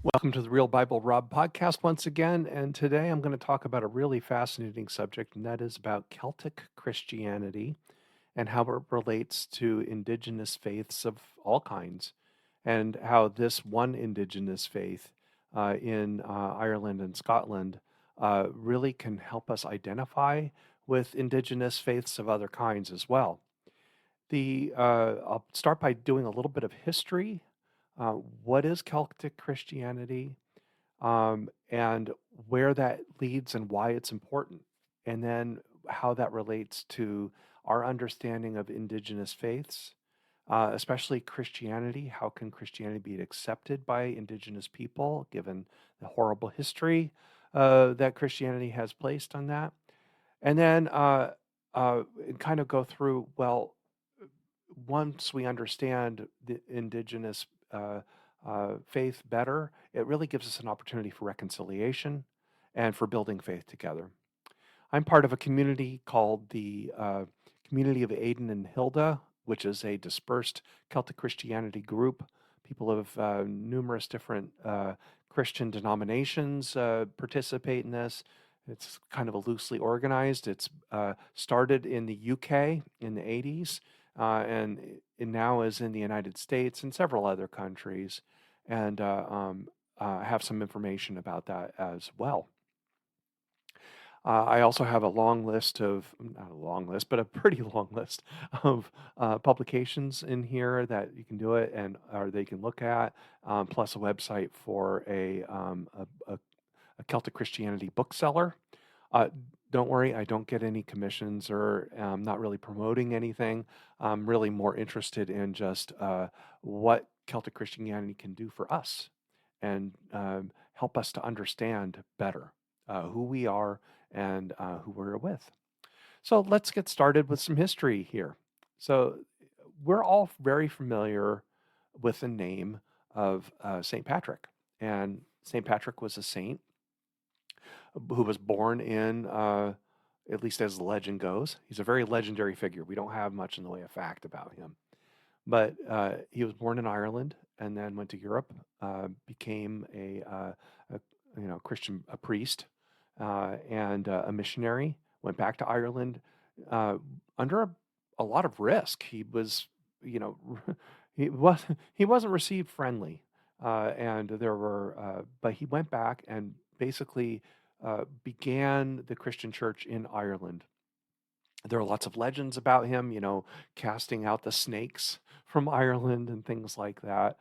Welcome to the Real Bible Rob podcast once again. And today I'm going to talk about a really fascinating subject, and that is about Celtic Christianity and how it relates to indigenous faiths of all kinds, and how this one indigenous faith in Ireland and Scotland really can help us identify with indigenous faiths of other kinds as well. I'll start by doing a little bit of history. What is Celtic Christianity? And where that leads and why it's important, and then how that relates to our understanding of indigenous faiths, especially Christianity. How can Christianity be accepted by indigenous people given the horrible history that Christianity has placed on that? And then kind of go through, well, once we understand the indigenous faith better, it really gives us an opportunity for reconciliation and for building faith together. I'm part of a community called the Community of Aidan and Hilda, which is a dispersed Celtic Christianity group. People of numerous different Christian denominations participate in this. It's kind of a loosely organized. It's started in the UK in the 80s, and it now is in the United States and several other countries, and have some information about that as well. I also have a long list of, not a long list, but a pretty long list of publications in here that you can do it and or they can look at, plus a website for a Celtic Christianity bookseller. Uh, don't worry, I don't get any commissions or I'm not really promoting anything. I'm really more interested in just what Celtic Christianity can do for us and help us to understand better who we are and who we're with. So let's get started with some history here. So we're all very familiar with the name of St. Patrick. And St. Patrick was a saint who was born in, at least as the legend goes. He's a very legendary figure. We don't have much in the way of fact about him. But he was born in Ireland and then went to Europe, became a Christian, a priest, and a missionary. Went back to Ireland uh, under a lot of risk. He was, you know, he wasn't received friendly, and there were, but he went back and basically began the Christian church in Ireland. There are lots of legends about him, casting out the snakes from Ireland and things like that.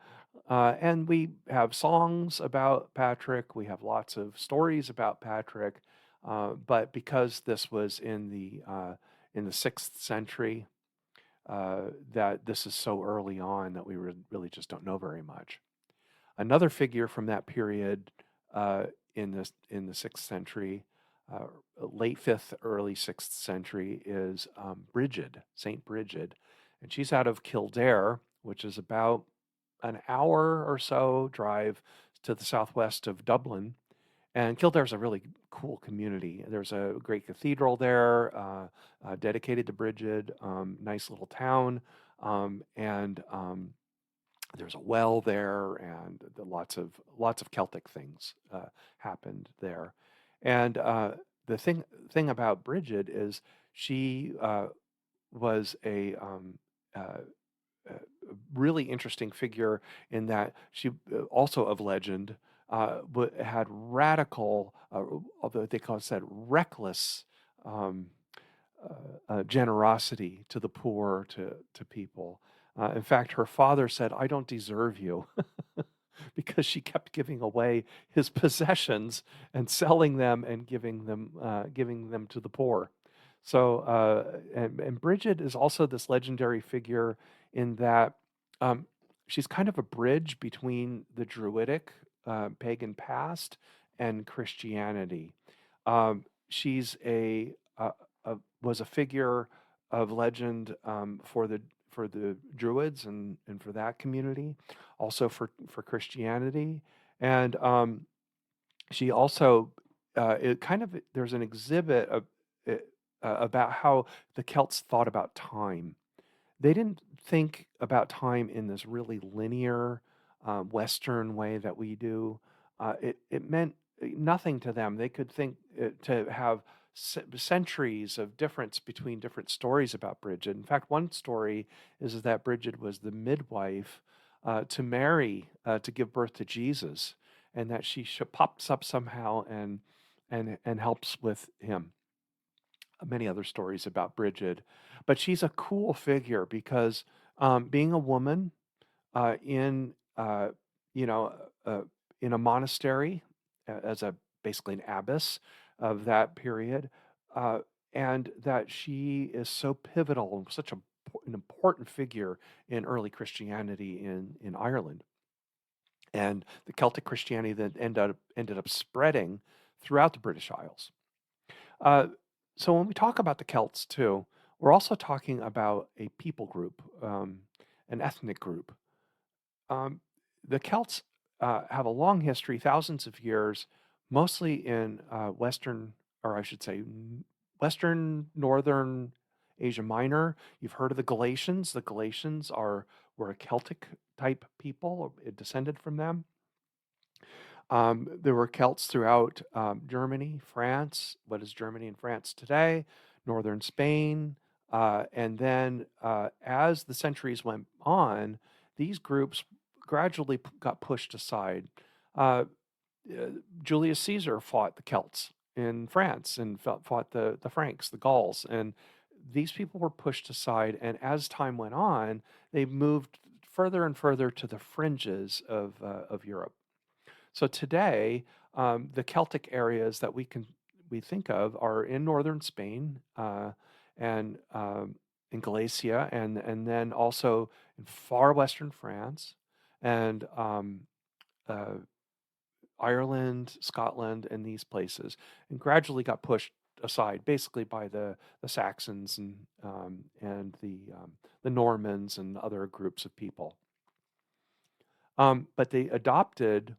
And we have songs about Patrick. We have lots of stories about Patrick. But because this was in the 6th century, that this is so early on that we really just don't know very much. Another figure from that period uh, in the 6th century, uh, late 5th, early 6th century, is Brigid, Saint Brigid, and she's out of Kildare, which is about an hour or so drive to the southwest of Dublin. And Kildare's a really cool community. There's a great cathedral there, dedicated to Brigid. Nice little town, and there's a well there, and lots of Celtic things happened there. And the thing about Bridget is she was uh, a really interesting figure in that she also of legend had radical, although they call it said reckless. Um, Generosity to the poor, to people. In fact, her father said, "I don't deserve you," because she kept giving away his possessions and selling them and giving them to the poor. So, and Bridget is also this legendary figure in that um, she's kind of a bridge between the Druidic pagan past and Christianity. She's was a figure of legend for the Druids and for that community, also for Christianity, and she also it kind of there's an exhibit about how the Celts thought about time. They didn't think about time in this really linear, Western way that we do. It meant nothing to them. They could think to have centuries of difference between different stories about Bridget. In fact, one story is that Bridget was the midwife to Mary to give birth to Jesus, and that she pops up somehow and helps with him. Many other stories about Bridget, but she's a cool figure because being a woman in you know uh, in a monastery as a basically an abbess of that period, uh, and that she is so pivotal and such an important figure in early Christianity in Ireland, and the Celtic Christianity that ended up spreading throughout the British Isles. Uh, so when we talk about the Celts too, we're also talking about a people group, an ethnic group. Um, the Celts have a long history, thousands of years, mostly in Western, or I should say, Western, Northern Asia Minor. You've heard of the Galatians. The Galatians were a Celtic type people, descended from them. There were Celts throughout Germany, France, what is Germany and France today, northern Spain. And then as the centuries went on, these groups gradually got pushed aside. Uh, Julius Caesar fought the Celts in France and fought the Franks, the Gauls. And these people were pushed aside. And as time went on, they moved further and further to the fringes of Europe. So today, the Celtic areas that we think of are in northern Spain and in Galicia, and then also in far western France and uh, Ireland, Scotland, and these places, and gradually got pushed aside, basically by the Saxons and the Normans and other groups of people. But they adopted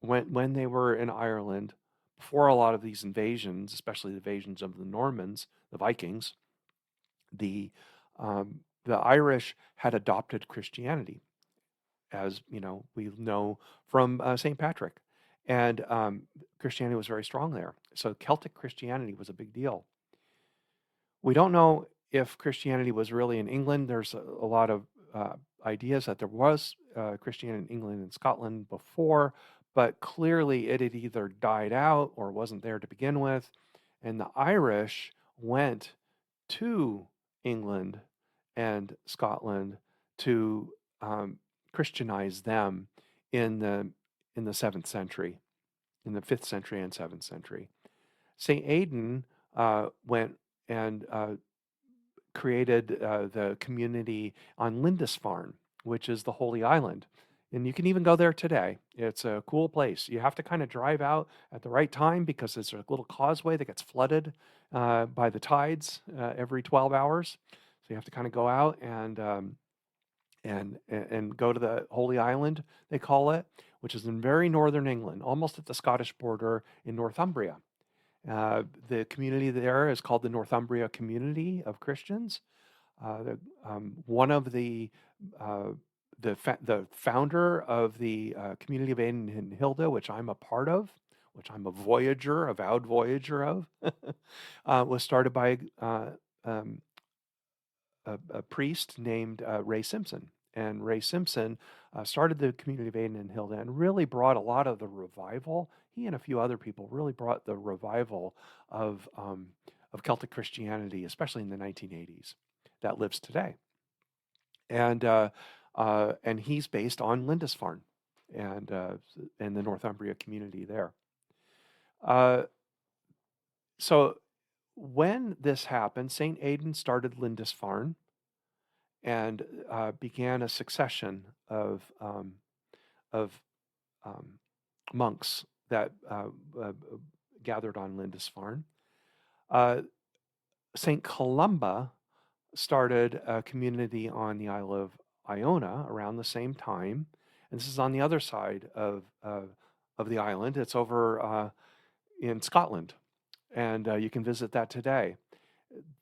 when they were in Ireland, before a lot of these invasions, especially the invasions of the Normans, the Vikings, the the Irish had adopted Christianity, as we know from St. Patrick, and Christianity was very strong there. So Celtic Christianity was a big deal. We don't know if Christianity was really in England. There's a lot of uh, ideas that there was Christianity in England and Scotland before, but clearly it had either died out or wasn't there to begin with. And the Irish went to England and Scotland to Christianize them in the 7th century, in the 5th century and 7th century. Saint Aidan went and created the community on Lindisfarne, which is the Holy Island. And you can even go there today. It's a cool place. You have to kind of drive out at the right time because there's a little causeway that gets flooded by the tides every 12 hours. So you have to kind of go out and go to the Holy Island, they call it, which is in very northern England, almost at the Scottish border in Northumbria. The community there is called the Northumbria Community of Christians. One of the founder of the community of Aidan and Hilda, which I'm a part of, which I'm a Voyager, avowed Voyager of, was started by um, a priest named Ray Simpson. And Ray Simpson started the community of Aidan and Hilda and really brought a lot of the revival. He and a few other people really brought the revival of Celtic Christianity, especially in the 1980s, that lives today. And he's based on Lindisfarne and the Northumbria community there. Uh, so when this happened, St. Aidan started Lindisfarne and began a succession of um, monks that gathered on Lindisfarne. St. Columba started a community on the Isle of Iona around the same time, and this is on the other side of the island. It's over in Scotland, and you can visit that today.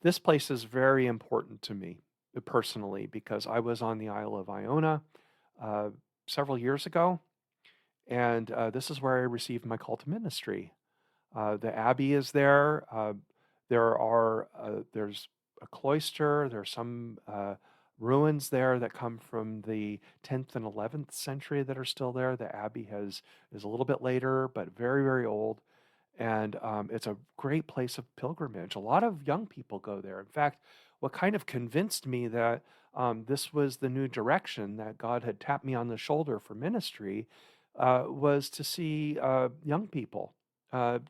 This place is very important to me personally because I was on the Isle of Iona several years ago, and this is where I received my call to ministry. The abbey is there. There's a cloister. There's some ruins there that come from the 10th and 11th century that are still there. The abbey is a little bit later, but very, very old. And it's a great place of pilgrimage. A lot of young people go there. In fact, what kind of convinced me that this was the new direction that God had tapped me on the shoulder for ministry was to see young people,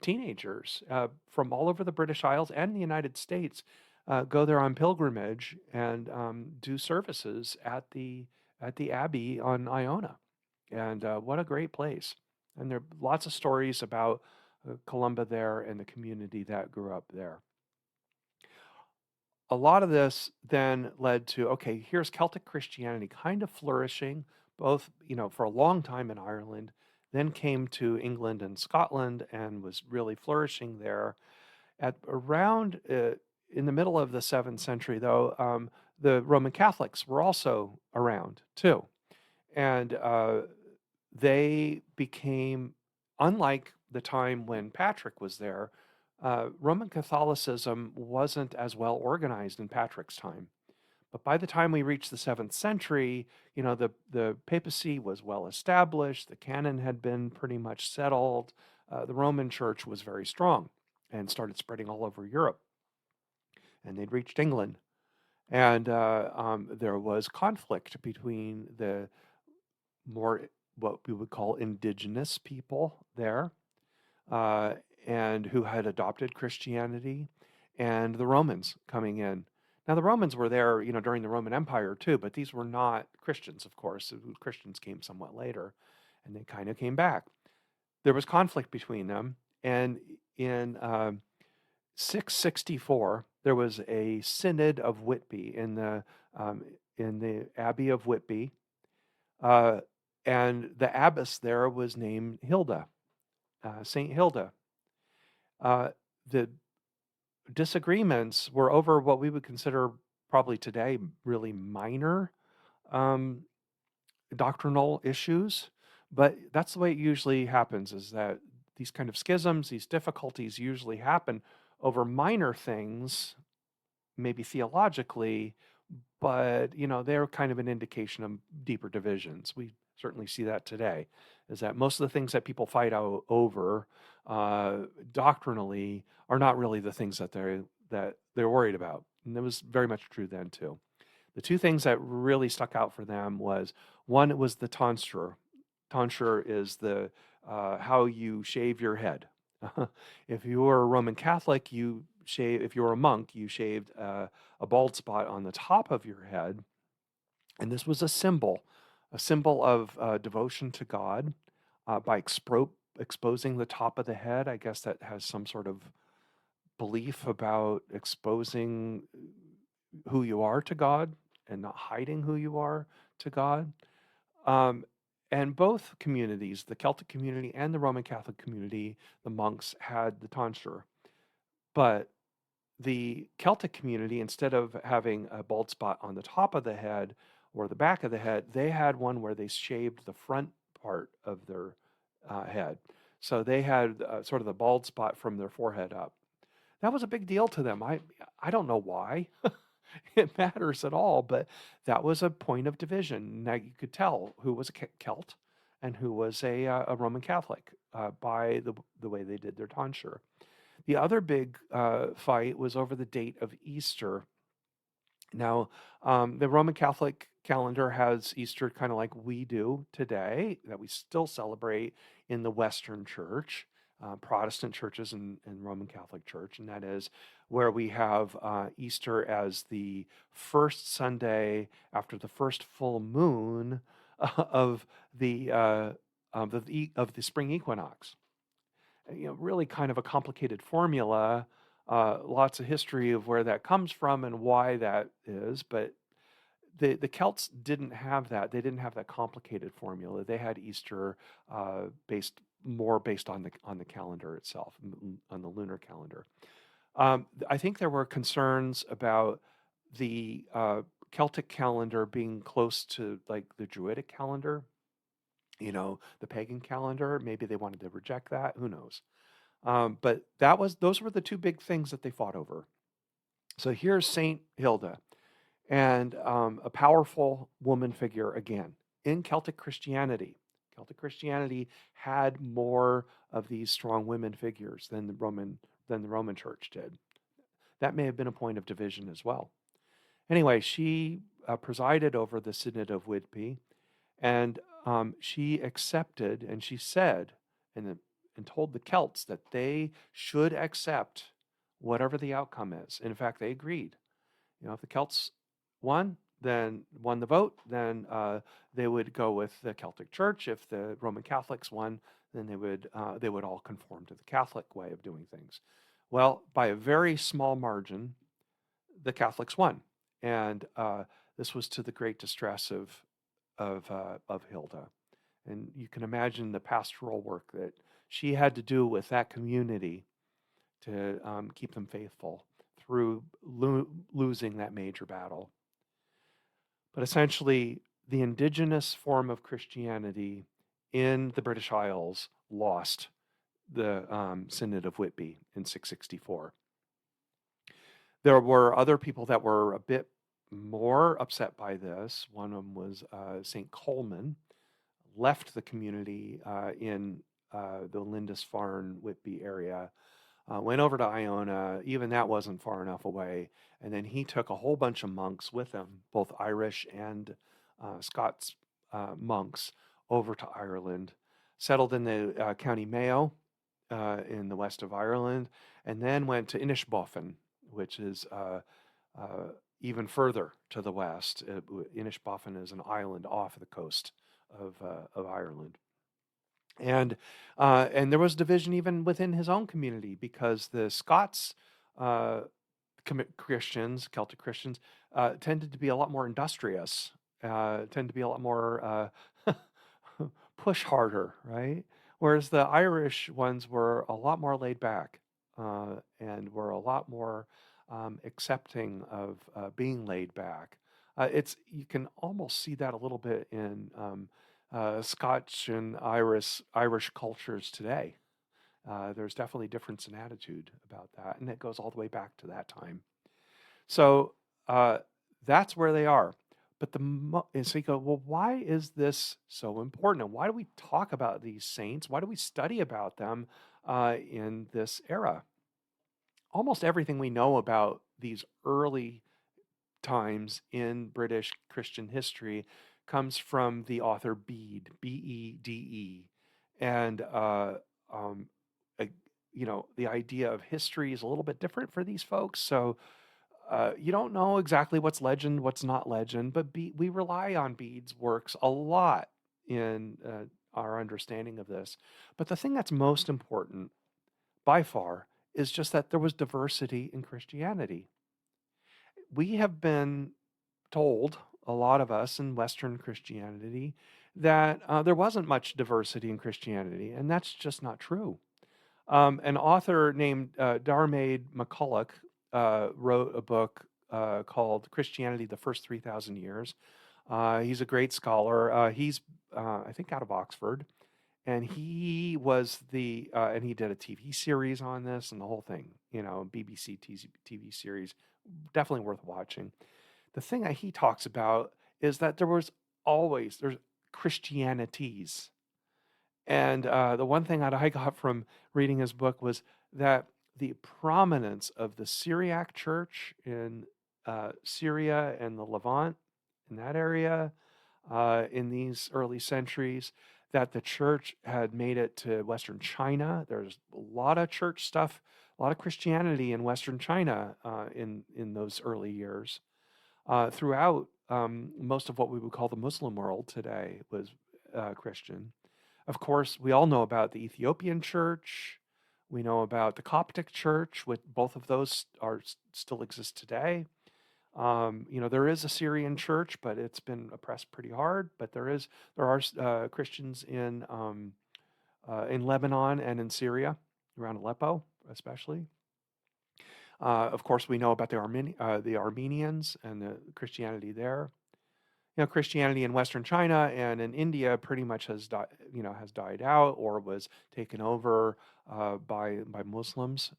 teenagers from all over the British Isles and the United States go there on pilgrimage and do services at the Abbey on Iona. And what a great place! And there are lots of stories about Columba there and the community that grew up there. A lot of this then led to, okay, here's Celtic Christianity kind of flourishing, both, for a long time in Ireland, then came to England and Scotland and was really flourishing there. At around in the middle of the 7th century, though, the Roman Catholics were also around too. And they became, unlike the time when Patrick was there, Roman Catholicism wasn't as well organized in Patrick's time. But by the time we reached the 7th century, the papacy was well established, the canon had been pretty much settled, the Roman Church was very strong and started spreading all over Europe. And they'd reached England. And there was conflict between the more what we would call indigenous people there, and who had adopted Christianity, and the Romans coming in. Now, the Romans were there, during the Roman Empire too, but these were not Christians, of course. Christians came somewhat later, and they kind of came back. There was conflict between them, and in 664, there was a Synod of Whitby in the Abbey of Whitby, and the abbess there was named Hilda, Saint Hilda. The disagreements were over what we would consider probably today really minor doctrinal issues, but that's the way it usually happens, is that these kind of schisms, these difficulties usually happen over minor things, maybe theologically, but they're kind of an indication of deeper divisions. We certainly see that today, is that most of the things that people fight over doctrinally are not really the things that they're worried about. And that was very much true then too. The two things that really stuck out for them was, one, it was the tonsure. Tonsure is the how you shave your head. If you were a Roman Catholic, if you were a monk, you shaved a bald spot on the top of your head. And this was a symbol of devotion to God by exposing the top of the head. I guess that has some sort of belief about exposing who you are to God and not hiding who you are to God. And both communities, the Celtic community and the Roman Catholic community, the monks had the tonsure. But the Celtic community, instead of having a bald spot on the top of the head or the back of the head, they had one where they shaved the front part of their head. So they had sort of the bald spot from their forehead up. That was a big deal to them. I don't know why it matters at all, but that was a point of division. Now you could tell who was a Celt and who was a Roman Catholic by the way they did their tonsure. The other big fight was over the date of Easter. Now, the Roman Catholic calendar has Easter kind of like we do today, that we still celebrate in the Western Church, Protestant churches and Roman Catholic Church, and that is where we have Easter as the first Sunday after the first full moon of the spring equinox. Really kind of a complicated formula, lots of history of where that comes from and why that is, but the Celts didn't have that. They didn't have that complicated formula. They had Easter based on the calendar itself, on the lunar calendar. I think there were concerns about the Celtic calendar being close to like the Druidic calendar, The pagan calendar, maybe they wanted to reject that. Who knows? But those were the two big things that they fought over. So here's Saint Hilda, and a powerful woman figure again in Celtic Christianity. Celtic Christianity had more of these strong women figures than the Roman Church did. That may have been a point of division as well. Anyway, she presided over the Synod of Whitby, and she accepted, and she said, and, and told the Celts that they should accept whatever the outcome is. And in fact, they agreed. If the Celts won the vote, then they would go with the Celtic Church. If the Roman Catholics won, then they would all conform to the Catholic way of doing things. Well, by a very small margin, the Catholics won, and this was to the great distress of Hilda. And you can imagine the pastoral work that she had to do with that community to keep them faithful through losing that major battle. But essentially, the indigenous form of Christianity in the British Isles lost the Synod of Whitby in 664. There were other people that were a bit more upset by this. One of them was St. Coleman, left the community in the Lindisfarne, Whitby area, went over to Iona. Even that wasn't far enough away. And then he took a whole bunch of monks with him, both Irish and Scots monks, over to Ireland, settled in the County Mayo in the west of Ireland, and then went to Inishbofin, which is even further to the west. Inishbofin is an island off the coast of Ireland. And there was division even within his own community, because the Scots Christians, Celtic Christians, tended to be a lot more industrious, tend to be a lot more push harder, right? Whereas the Irish ones were a lot more laid back and were a lot more accepting of being laid back. You can almost see that a little bit in Scotch and Irish cultures today. There's definitely difference in attitude about that, and it goes all the way back to that time. So that's where they are. But so you go, well, why is this so important? And why do we talk about these saints? Why do we study about them in this era? Almost everything we know about these early times in British Christian history comes from the author Bede, B-E-D-E. And, the idea of history is a little bit different for these folks. So you don't know exactly what's legend, what's not legend, but we rely on Bede's works a lot in our understanding of this. But the thing that's most important by far is just that there was diversity in Christianity. We have been told, a lot of us in Western Christianity, that there wasn't much diversity in Christianity, and that's just not true. An author named Diarmaid MacCulloch wrote a book called Christianity, the First 3,000 Years. He's a great scholar. He's, I think, out of Oxford. And he was and he did a TV series on this and the whole thing, BBC TV series, definitely worth watching. The thing that he talks about is that there's Christianities. And the one thing that I got from reading his book was that the prominence of the Syriac church in Syria and the Levant, in that area, in these early centuries, that the church had made it to Western China. There's a lot of church stuff, a lot of Christianity in Western China in those early years. Throughout most of what we would call the Muslim world today was Christian. Of course, we all know about the Ethiopian church. We know about the Coptic church, which both of those still exist today. There is a Syrian church, but it's been oppressed pretty hard. But there are Christians in Lebanon and in Syria, around Aleppo, especially. Of course, we know about the Armenians and the Christianity there. Christianity in Western China and in India pretty much has died out or was taken over by Muslims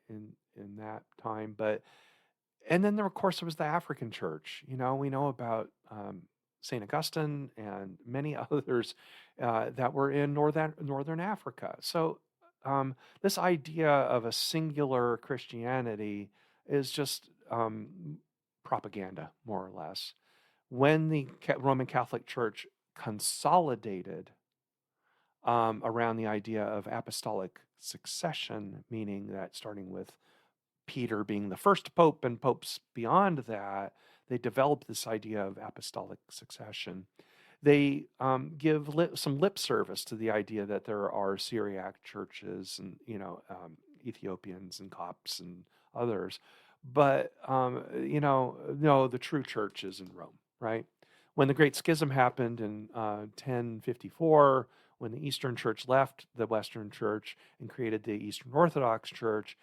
in that time. But and then there, of course, there was the African church. We know about Saint Augustine and many others that were in northern Africa. So this idea of a singular Christianity is just propaganda, more or less. When the Roman Catholic Church consolidated around the idea of apostolic succession, meaning that starting with Peter being the first pope and popes beyond that, they developed this idea of apostolic succession. They give some lip service to the idea that there are Syriac churches and Ethiopians and Copts and others, but no, the true church is in Rome, right? When the Great Schism happened in 1054, when the Eastern Church left the Western Church and created the Eastern Orthodox Church,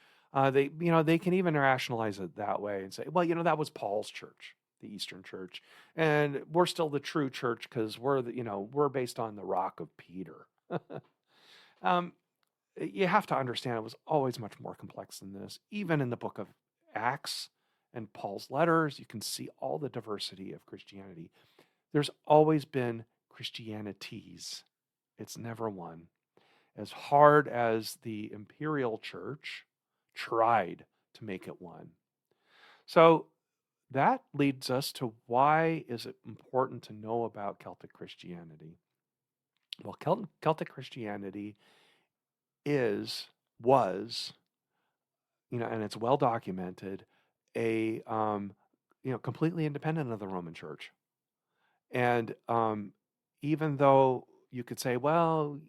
they can even rationalize it that way and say, well, that was Paul's church, the Eastern Church, and we're still the true church because we're based on the rock of Peter. You have to understand it was always much more complex than this. Even in the book of Acts and Paul's letters, you can see all the diversity of Christianity. There's always been Christianities. It's never one. As hard as the imperial church tried to make it one. So that leads us to why is it important to know about Celtic Christianity? Well, Celtic Christianity was, and it's well documented, a completely independent of the Roman Church. And even though you could say, well,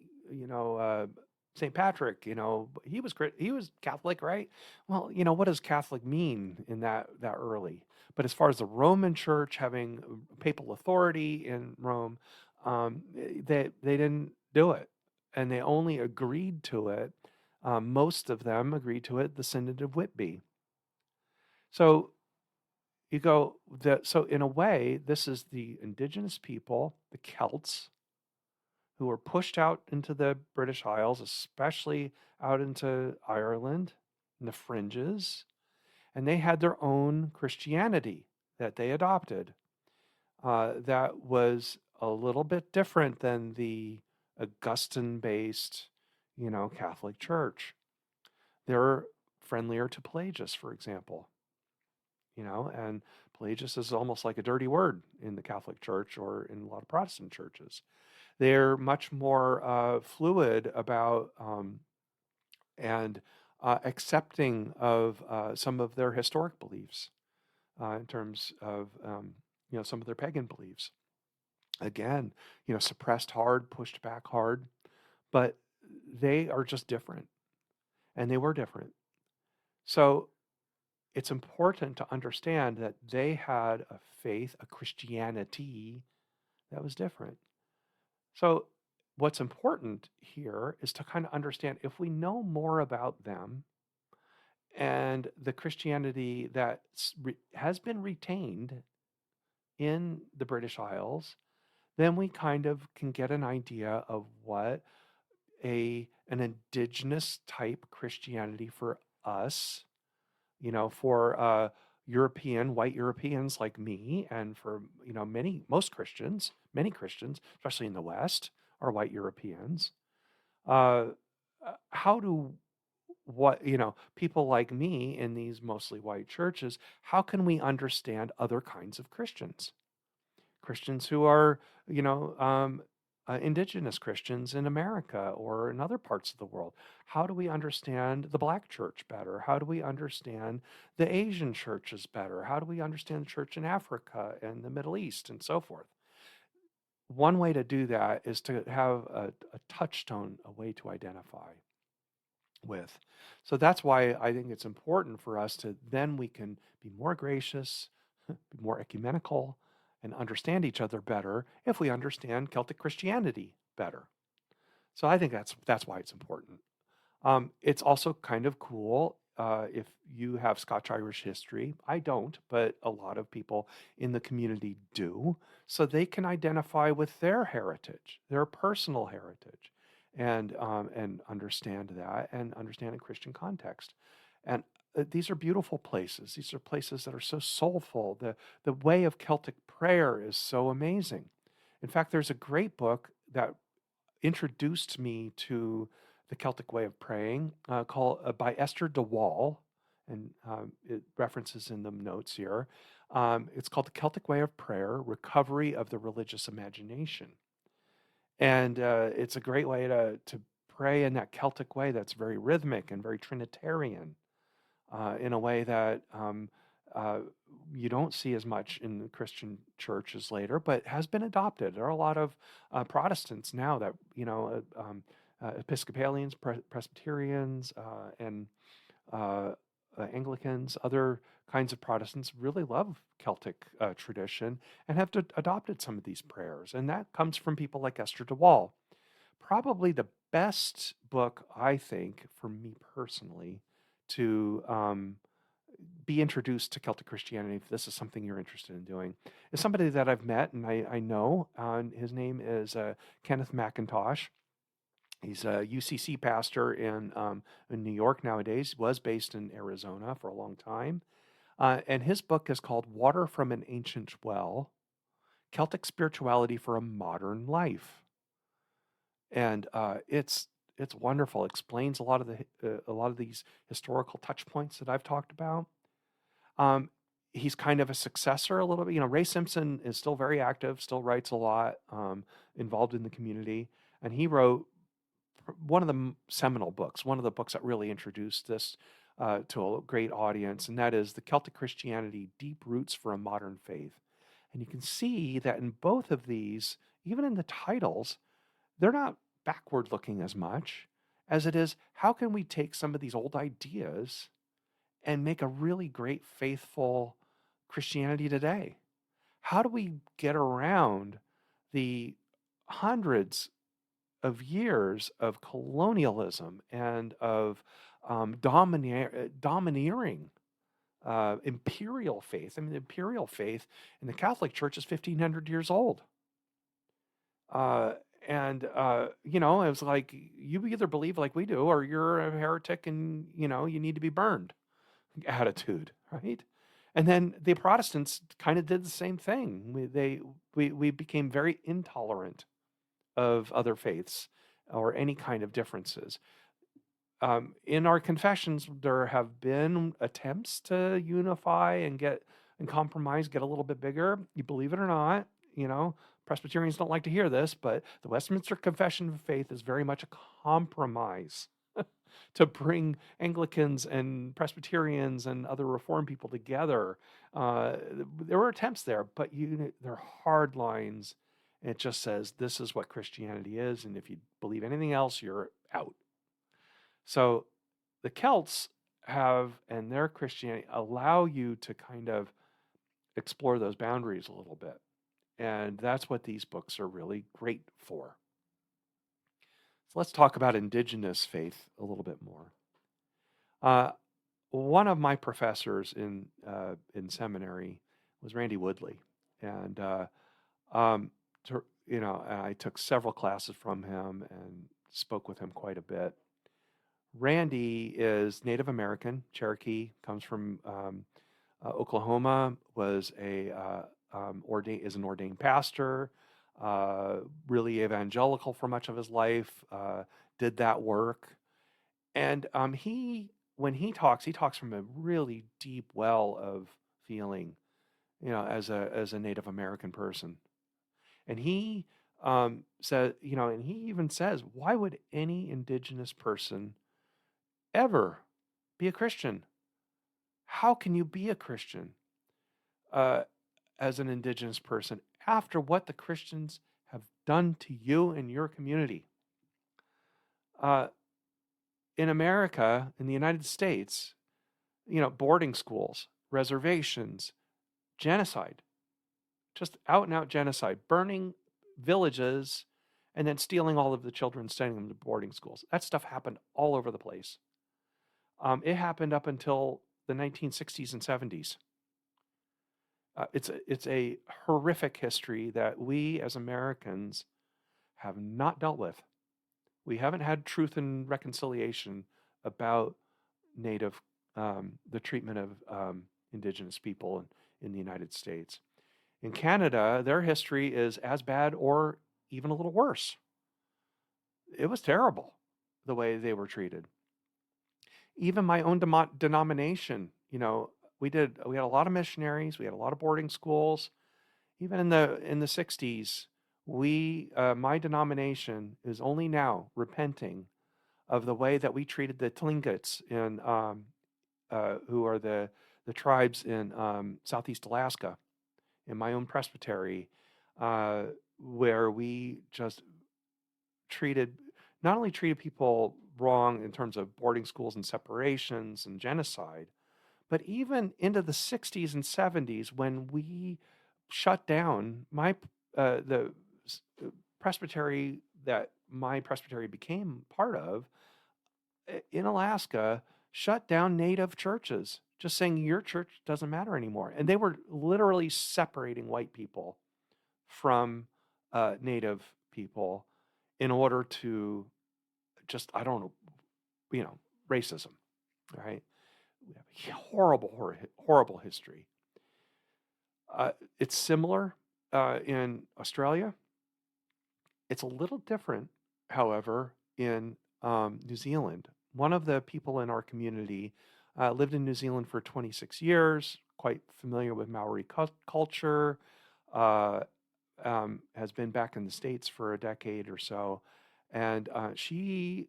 St. Patrick, he was Catholic, right? Well, what does Catholic mean in that early? But as far as the Roman Church having papal authority in Rome, they didn't do it, and they only agreed to it. Most of them agreed to it. The Synod of Whitby. So you go that. So in a way, this is the indigenous people, the Celts, who were pushed out into the British Isles, especially out into Ireland, in the fringes, and they had their own Christianity that they adopted that was a little bit different than the Augustine-based, Catholic Church. They're friendlier to Pelagius, for example, and Pelagius is almost like a dirty word in the Catholic Church or in a lot of Protestant churches. They're much more fluid about and accepting of some of their historic beliefs in terms of some of their pagan beliefs. Again, suppressed hard, pushed back hard, but they are just different, and they were different. So it's important to understand that they had a faith, a Christianity that was different. So what's important here is to kind of understand if we know more about them and the Christianity that has been retained in the British Isles, then we kind of can get an idea of what an indigenous type Christianity for us, for white Europeans like me, and for many Christians, especially in the West, are white Europeans. How do people like me in these mostly white churches? How can we understand other kinds of Christians? Christians who are indigenous Christians in America or in other parts of the world. How do we understand the Black church better? How do we understand the Asian churches better? How do we understand the church in Africa and the Middle East and so forth? One way to do that is to have a touchstone, a way to identify with. So that's why I think it's important for us to then we can be more gracious, be more ecumenical, and understand each other better if we understand Celtic Christianity better. So I think that's why it's important. It's also kind of cool if you have Scotch-Irish history. I don't, but a lot of people in the community do, so they can identify with their heritage, their personal heritage, and understand that and understand a Christian context. And these are beautiful places. These are places that are so soulful. The way of Celtic prayer is so amazing. In fact, there's a great book that introduced me to the Celtic way of praying, called by Esther de Wall, and it references in the notes here. It's called The Celtic Way of Prayer: Recovery of the Religious Imagination, and it's a great way to pray in that Celtic way that's very rhythmic and very Trinitarian, in a way that uh, you don't see as much in the Christian churches later, but has been adopted. There are a lot of Protestants now that, Episcopalians, Presbyterians, and uh, Anglicans, other kinds of Protestants really love Celtic tradition and have adopted some of these prayers. And that comes from people like Esther de Wall. Probably the best book, I think, for me personally, to be introduced to Celtic Christianity, if this is something you're interested in doing, is somebody that I've met and I know. His name is Kenneth McIntosh. He's a UCC pastor in New York nowadays. Was based in Arizona for a long time. And his book is called Water from an Ancient Well: Celtic Spirituality for a Modern Life. And it's wonderful. Explains a lot of a lot of these historical touch points that I've talked about. Um, he's kind of a successor a little bit. Ray Simpson is still very active, still writes a lot, involved in the community, and he wrote one of the seminal books, one of the books that really introduced this to a great audience, and that is The Celtic Christianity: Deep Roots for a Modern Faith. And you can see that in both of these, even in the titles, they're not backward looking as much as it is, how can we take some of these old ideas and make a really great, faithful Christianity today? How do we get around the hundreds of years of colonialism and of domineering imperial faith? I mean, the imperial faith in the Catholic Church is 1,500 years old. Uh, it was like, you either believe like we do, or you're a heretic and, you need to be burned attitude, right? And then the Protestants kind of did the same thing. We became very intolerant of other faiths or any kind of differences. In our confessions, there have been attempts to unify and compromise, get a little bit bigger. You believe it or not, Presbyterians don't like to hear this, but the Westminster Confession of Faith is very much a compromise to bring Anglicans and Presbyterians and other Reformed people together. There were attempts there, but they're hard lines. It just says this is what Christianity is, and if you believe anything else, you're out. So the Celts have, and their Christianity allow you to kind of explore those boundaries a little bit. And that's what these books are really great for. So let's talk about Indigenous faith a little bit more. One of my professors in seminary was Randy Woodley, and I took several classes from him and spoke with him quite a bit. Randy is Native American, Cherokee, comes from Oklahoma, was an ordained pastor, really evangelical for much of his life, did that work. And when he talks from a really deep well of feeling, as a Native American person. And he said, and he even says, why would any Indigenous person ever be a Christian? How can you be a Christian as an Indigenous person after what the Christians have done to you and your community? In America, in the United States, boarding schools, reservations, genocide, just out and out genocide, burning villages and then stealing all of the children, sending them to boarding schools. That stuff happened all over the place. It happened up until the 1960s and 70s. It's a horrific history that we as Americans have not dealt with. We haven't had truth and reconciliation about Native, the treatment of Indigenous people in the United States. In Canada, their history is as bad or even a little worse. It was terrible the way they were treated. Even my own denomination, we had a lot of missionaries, we had a lot of boarding schools. Even in the 60s, my denomination is only now repenting of the way that we treated the Tlingits who are the tribes in Southeast Alaska, in my own presbytery, uh, where we just treated not only treated people wrong in terms of boarding schools and separations and genocide, but even into the 60s and 70s when we shut down the presbytery that my presbytery became part of in Alaska, shut down Native churches, just saying your church doesn't matter anymore. And they were literally separating white people from Native people in order to just, I don't know, racism, right? We have a horrible history. It's similar in Australia. It's a little different, however, in New Zealand. One of the people in our community lived in New Zealand for 26 years, quite familiar with Maori culture, uh, has been back in the States for a decade or so. And she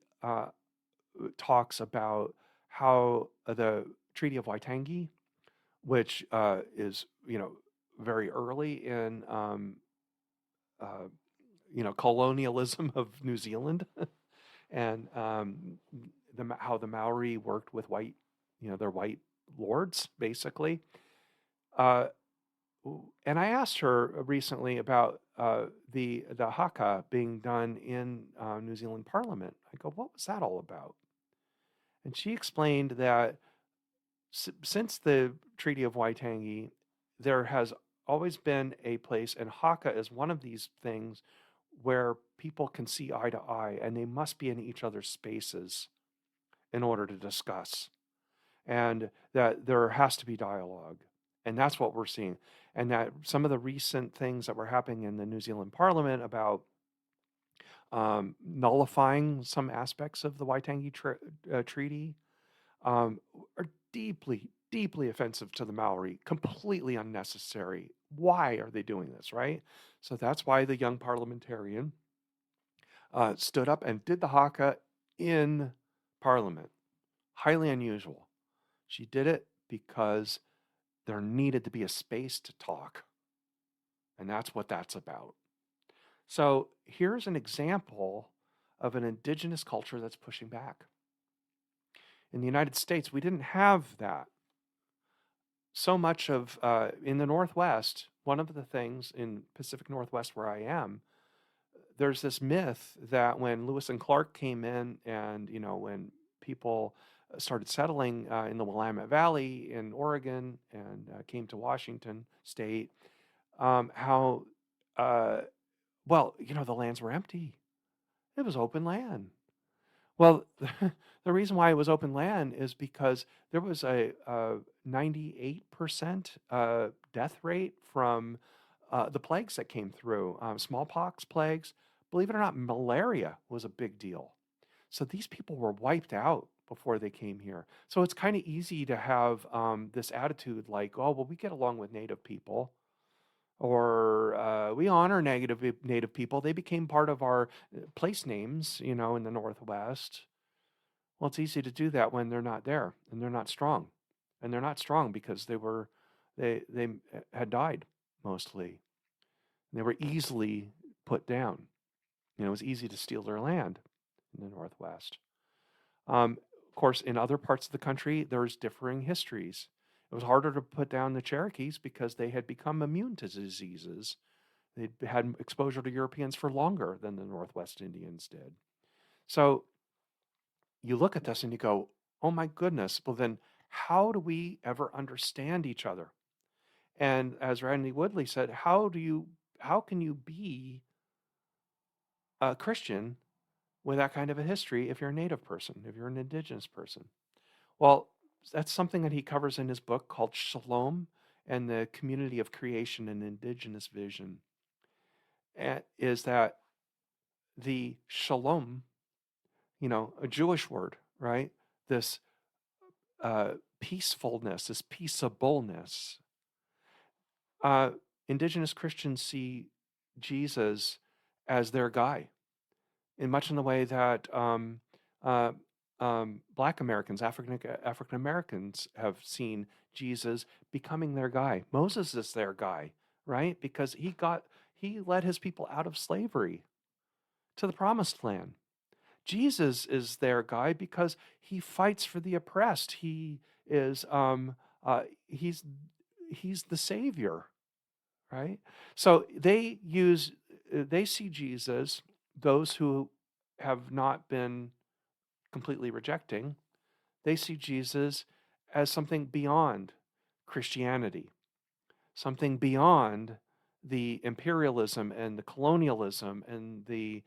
talks about how the Treaty of Waitangi, which is, very early in, uh, colonialism of New Zealand, and how the Maori worked with their white lords, basically. Uh, and I asked her recently about the haka being done in New Zealand Parliament. I go, what was that all about? And she explained that since the Treaty of Waitangi, there has always been a place, and haka is one of these things where people can see eye to eye, and they must be in each other's spaces in order to discuss, and that there has to be dialogue. And that's what we're seeing. And that some of the recent things that were happening in the New Zealand Parliament about nullifying some aspects of the Waitangi Treaty are deeply, deeply offensive to the Maori, completely unnecessary. Why are they doing this, right? So that's why the young parliamentarian stood up and did the haka in Parliament. Highly unusual. She did it because there needed to be a space to talk. And that's what that's about. So here's an example of an indigenous culture that's pushing back. In the United States, we didn't have that. So much of, in the Northwest, one of the things in Pacific Northwest where I am, there's this myth that when Lewis and Clark came in and, when people started settling in the Willamette Valley in Oregon and came to Washington State, how, the lands were empty. It was open land. Well, the reason why it was open land is because there was a 98% death rate from the plagues that came through, smallpox plagues. Believe it or not, malaria was a big deal. So these people were wiped out before they came here. So it's kind of easy to have this attitude like, oh, well, we get along with Native people, or we honor Native people. They became part of our place names, in the Northwest. Well, it's easy to do that when they're not there and they're not strong, and they're not strong because they had died mostly. And they were easily put down. It was easy to steal their land in the Northwest. Of course, in other parts of the country, there's differing histories. It was harder to put down the Cherokees because they had become immune to diseases. They'd had exposure to Europeans for longer than the Northwest Indians did. So you look at this and you go, oh my goodness, well then how do we ever understand each other? And as Randy Woodley said, how can you be a Christian with that kind of a history if you're a Native person, if you're an Indigenous person? Well, that's something that he covers in his book called Shalom and the Community of Creation and Indigenous Vision. Is that the shalom, a Jewish word, right? This peacefulness, this peaceableness. Uh, Indigenous Christians see Jesus as their guy, in much in the way that uh, Black Americans, African Americans, have seen Jesus becoming their guy. Moses is their guy, right? Because he led his people out of slavery to the promised land. Jesus is their guy because he fights for the oppressed. He is he's the savior, right? So they see Jesus, those who have not been completely rejecting, they see Jesus as something beyond Christianity, something beyond the imperialism and the colonialism and the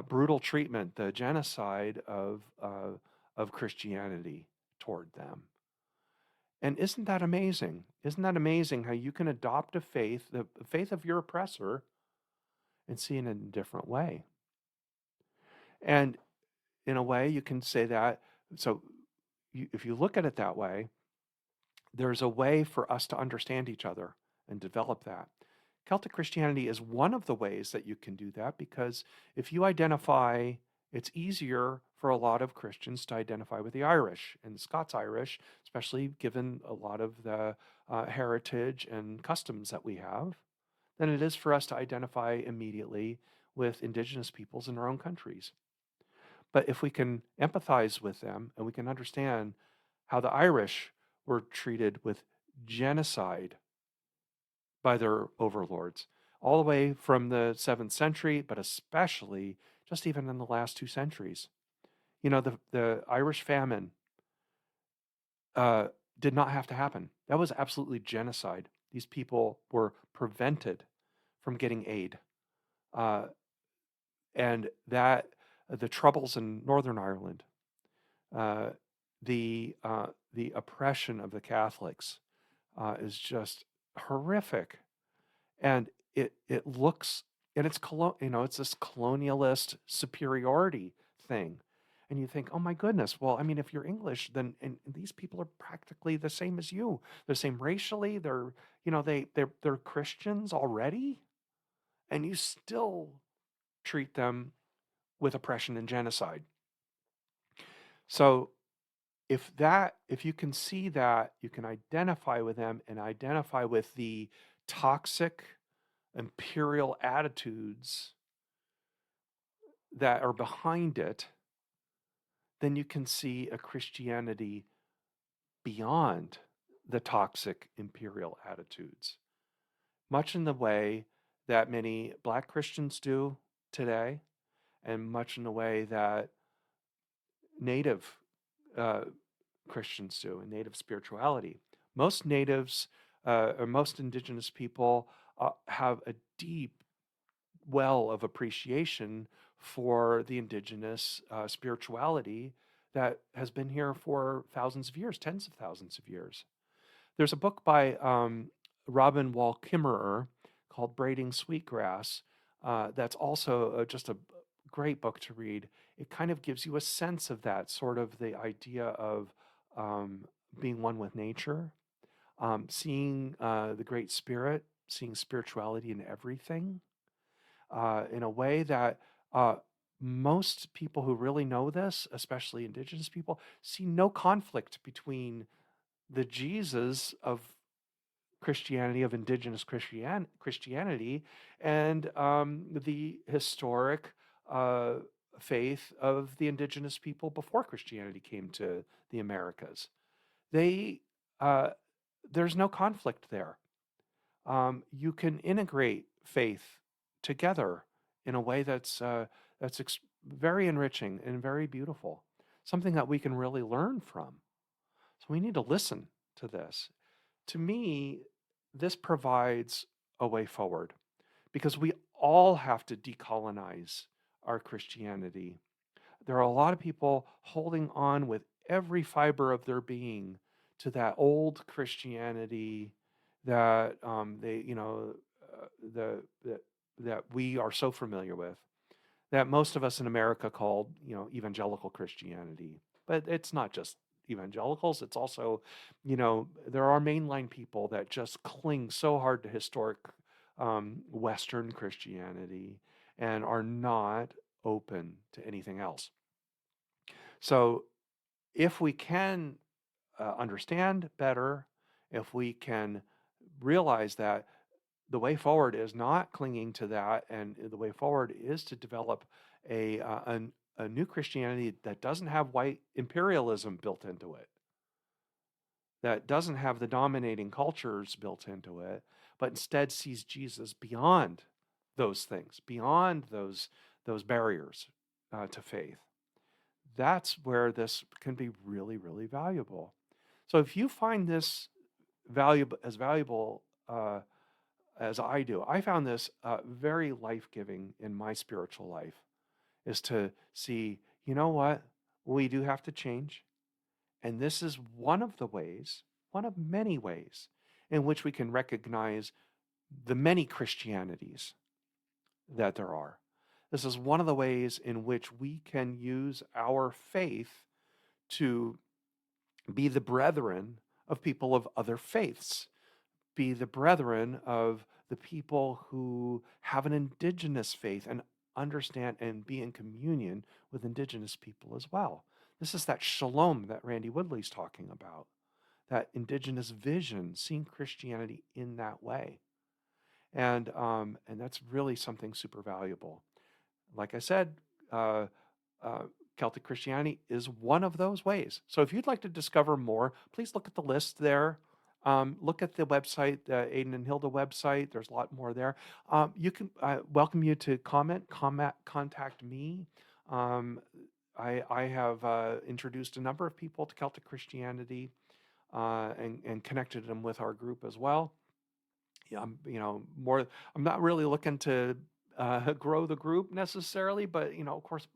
brutal treatment, the genocide of Christianity toward them. And isn't that amazing? Isn't that amazing how you can adopt a faith, the faith of your oppressor, and see it in a different way? And in a way, you can say that. So, if you look at it that way, there's a way for us to understand each other and develop that. Celtic Christianity is one of the ways that you can do that, because if you identify, it's easier for a lot of Christians to identify with the Irish and the Scots Irish, especially given a lot of the heritage and customs that we have, than it is for us to identify immediately with Indigenous peoples in our own countries. But if we can empathize with them and we can understand how the Irish were treated with genocide by their overlords, all the way from the 7th century, but especially just even in the last 2 centuries. The Irish famine did not have to happen. That was absolutely genocide. These people were prevented from getting aid. Uh, and that the troubles in Northern Ireland, uh, the oppression of the Catholics is just horrific, and it looks, and it's this colonialist superiority thing, and you think, oh my goodness, well, I mean, if you're English, then and these people are practically the same as you. They're the same racially. They're Christians already, and you still treat them with oppression and genocide. So if you can see that, you can identify with them and identify with the toxic imperial attitudes that are behind it, then you can see a Christianity beyond the toxic imperial attitudes, much in the way that many Black Christians do today, and much in the way that Native uh, Christians do in Native spirituality. Most natives or most Indigenous people have a deep well of appreciation for the Indigenous spirituality that has been here for thousands of years, tens of thousands of years. There's a book by Robin Wall Kimmerer called Braiding Sweetgrass that's also just a great book to read. It kind of gives you a sense of that, sort of the idea of being one with nature, seeing the Great Spirit, seeing spirituality in everything in a way that most people who really know this, especially Indigenous people, see no conflict between the Jesus of Christianity, of Indigenous Christianity, and the historic uh, faith of the Indigenous people before Christianity came to the Americas. They uh, there's no conflict there. You can integrate faith together in a way that's very enriching and very beautiful. something that we can really learn from. So we need to listen to this. To me, this provides a way forward because we all have to decolonize our Christianity. There are a lot of people holding on with every fiber of their being to that old Christianity that they, that we are so familiar with, that most of us in America called, evangelical Christianity. But it's not just evangelicals, it's also, there are mainline people that just cling so hard to historic Western Christianity and are not open to anything else. So if we can understand better, if we can realize that the way forward is not clinging to that, and the way forward is to develop a new Christianity that doesn't have white imperialism built into it, that doesn't have the dominating cultures built into it, but instead sees Jesus beyond those things, beyond those barriers to faith. That's where this can be really, really valuable. So if you find this valuable as I do, I found this very life-giving in my spiritual life, is to see, you know what, we do have to change. And this is one of the ways, one of many ways, in which we can recognize the many Christianities that there are. This is one of the ways in which we can use our faith to be the brethren of people of other faiths, be the brethren of the people who have an indigenous faith and understand and be in communion with indigenous people as well. This is that shalom that Randy Woodley's talking about, that indigenous vision, seeing Christianity in that way. And that's really something super valuable. Like I said, uh, uh, Celtic Christianity is one of those ways. So if you'd like to discover more, please look at the list there. Look at the website, the Aidan and Hilda website. There's a lot more there. You can welcome you to contact me. I have introduced a number of people to Celtic Christianity and connected them with our group as well. Yeah, I'm not really looking to grow the group necessarily, but of course,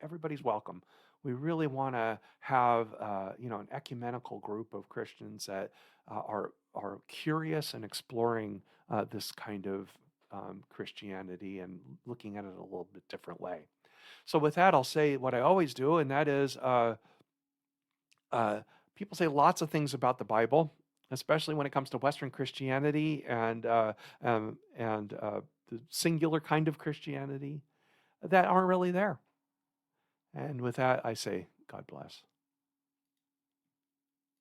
everybody's welcome. We really want to have an ecumenical group of Christians that are curious and exploring this kind of Christianity and looking at it a little bit different way. So with that, I'll say what I always do, and that is uh, people say lots of things about the Bible, especially when it comes to Western Christianity and the singular kind of Christianity that aren't really there. And with that, I say, God bless.